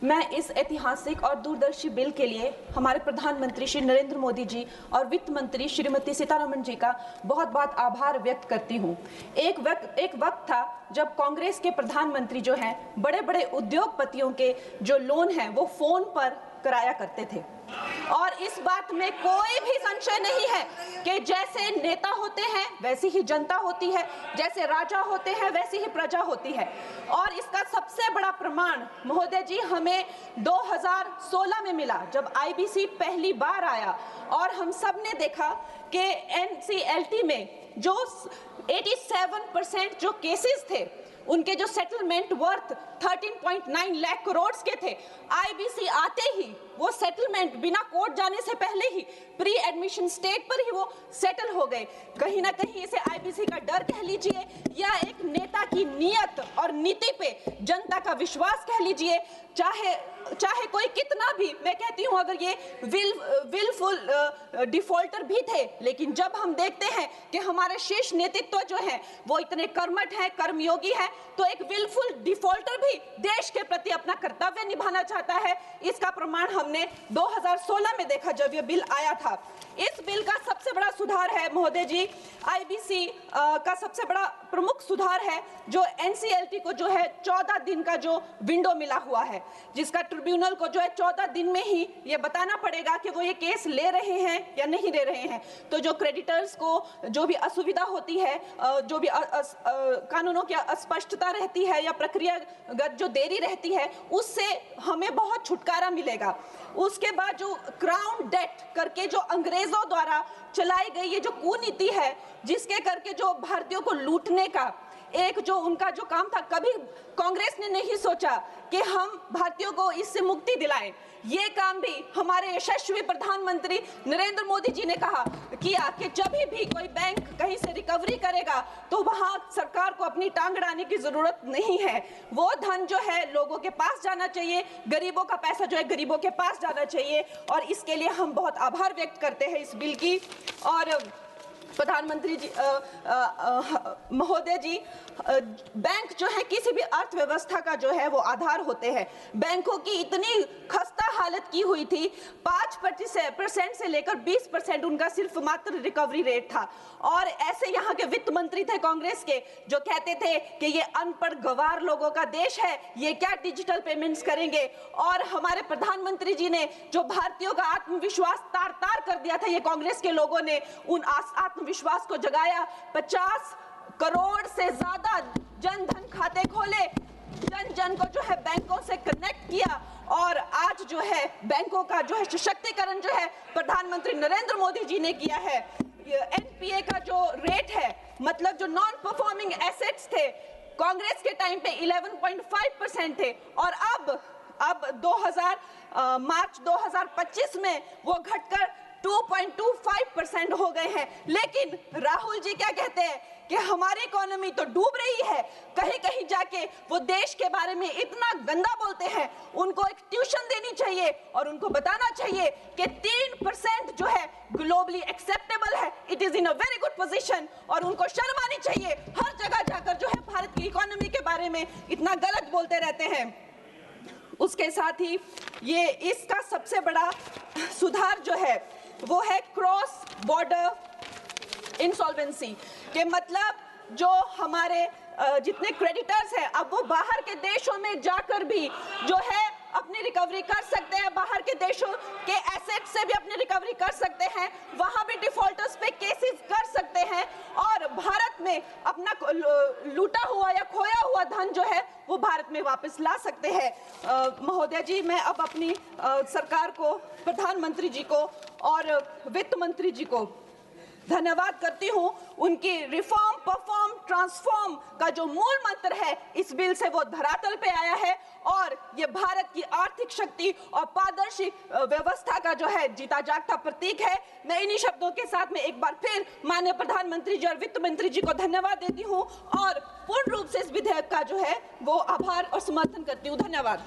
मैं इस ऐतिहासिक और दूरदर्शी बिल के लिए हमारे प्रधानमंत्री श्री नरेंद्र मोदी जी और वित्त मंत्री श्रीमती सीतारमण जी का बहुत बहुत आभार व्यक्त करती हूँ। एक वक्त था जब कांग्रेस के प्रधानमंत्री जो हैं बड़े बड़े उद्योगपतियों के जो लोन हैं वो फोन पर कराया करते थे, और इस बात में कोई भी संशय नहीं है कि जैसे नेता होते हैं वैसी ही जनता होती है, जैसे राजा होते हैं वैसी ही प्रजा होती है। और इसका सबसे बड़ा प्रमाण महोदय जी हमें 2016 में मिला, जब आईबीसी पहली बार आया और हम सब ने देखा कि एनसीएलटी में जो 87% जो केसेस थे उनके जो सेटलमेंट वर्थ 13.9 लाख करोड़ के थे, आईबीसी आते ही वो सेटलमेंट बिना कोर्ट जाने से पहले ही प्री एडमिशन स्टेज पर ही वो सेटल हो गए। कहीं ना कहीं इसे आईबीसी का डर कह लीजिए या एक नेता की नीयत और नीति पे जनता का विश्वास कह लीजिए, चाहे कोई कितना भी, मैं कहती हूं अगर ये विलफुल डिफॉल्टर भी थे, लेकिन जब हम देखते हैं कि हमारे शीर्ष नेतृत्व जो है वो इतने कर्मठ हैं, कर्मयोगी हैं, तो एक विलफुल डिफॉल्टर भी देश के प्रति अपना कर्तव्य निभाना चाहता है। इसका प्रमाण हमने 2016 में देखा जब ये बिल आया था। इस बिल का सबसे बड़ा सुधार है महोदय जी, आईबीसी का सबसे बड़ा प्रमुख सुधार है जो एनसीएलटी को जो है 14 दिन का जो विंडो मिला हुआ है, जिसका ट्रिब्यूनल को जो है 14 दिन में ही ये बताना पड़ेगा कि वो ये केस ले रहे हैं या नहीं ले रहे हैं। तो जो क्रेडिटर्स को जो भी असुविधा होती है, जो भी कानूनों की अस्पष्टता रहती है या प्रक्रियागत जो देरी रहती है, उससे हमें बहुत छुटकारा मिलेगा। उसके बाद जो क्राउन डेट करके जो अंग्रेजों द्वारा चलाई गई ये जो कुनीति है, जिसके करके जो भारतीयों को लूटने का एक जो उनका जो काम था, कभी कांग्रेस ने नहीं सोचा कि हम भारतीयों को इससे मुक्ति दिलाएं। ये काम भी हमारे यशस्वी प्रधानमंत्री नरेंद्र मोदी जी ने किया कि जब भी कोई बैंक कहीं से रिकवरी करेगा तो वहां सरकार को अपनी टांग अड़ाने की जरूरत नहीं है। वो धन जो है लोगों के पास जाना चाहिए, गरीबों का पैसा जो है गरीबों के पास जाना चाहिए, और इसके लिए हम बहुत आभार व्यक्त करते हैं इस बिल की। और प्रधानमंत्री जी महोदय जी, बैंक जो है किसी भी अर्थव्यवस्था का जो है वो आधार होते हैं। बैंकों की इतनी खस्ता हालत की हुई थी, 5% से लेकर 20% उनका सिर्फ मात्र रिकवरी रेट था। और ऐसे यहाँ के वित्त मंत्री थे कांग्रेस के जो कहते थे कि ये अनपढ़ गवार लोगों का देश है, ये क्या डिजिटल पेमेंट्स करेंगे। और हमारे प्रधानमंत्री जी ने जो भारतीयों का आत्मविश्वास तार तार कर दिया था, ये कांग्रेस के लोगों ने उन आत्मविश्वास को जगाया। 50 करोड़ से ज्यादा जन धन खाते खोले, जन जन को जो है बैंकों से कनेक्ट किया, और आज जो है बैंकों का जो है सशक्तिकरण जो है प्रधानमंत्री नरेंद्र मोदी जी ने किया है। एनपीए का जो रेट है, मतलब जो नॉन परफॉर्मिंग एसेट्स थे, कांग्रेस के टाइम पे 11.5% थे, और अब मार्च 2025 में वो घटकर 2.25% हो गए हैं। लेकिन राहुल जी क्या कहते हैं कि हमारी इकोनॉमी तो डूब रही है, कहीं कहीं जाके वो देश के बारे में इतना गंदा बोलते हैं। उनको एक ट्यूशन देनी चाहिए और उनको बताना चाहिए कि 3% जो है ग्लोबली एक्सेप्टेबल है, it is in a very good position, और उनको शर्म आनी चाहिए। हर जगह जाकर जो है भारत की इकोनॉमी के बारे में इतना गलत बोलते रहते हैं। उसके साथ ही ये इसका सबसे बड़ा सुधार जो है वो है क्रॉस बॉर्डर इंसॉल्वेंसी के, मतलब जो हमारे जितने क्रेडिटर्स हैं अब वो बाहर के देशों में जाकर भी जो है अपनी रिकवरी कर सकते हैं, बाहर के देशों के एसेट से भी अपनी रिकवरी कर सकते हैं, वहां भी डिफॉल्टर्स पे केसेस कर सकते हैं, और भारत में अपना लूटा हुआ या खोया हुआ धन जो है वो भारत में वापस ला सकते हैं। महोदय जी, मैं अब अपनी सरकार को, प्रधानमंत्री जी को और वित्त मंत्री जी को धन्यवाद करती हूं। उनकी रिफॉर्म परफॉर्म ट्रांसफॉर्म का जो मूल मंत्र है इस बिल से वो धरातल पे आया है, और ये भारत की आर्थिक शक्ति और पारदर्शी व्यवस्था का जो है जीता जागता प्रतीक है। मैं इन्हीं शब्दों के साथ में एक बार फिर माननीय प्रधानमंत्री जी और वित्त मंत्री जी को धन्यवाद देती हूं, और पूर्ण रूप से इस विधेयक का जो है वो आभार और समर्थन करती हूं। धन्यवाद।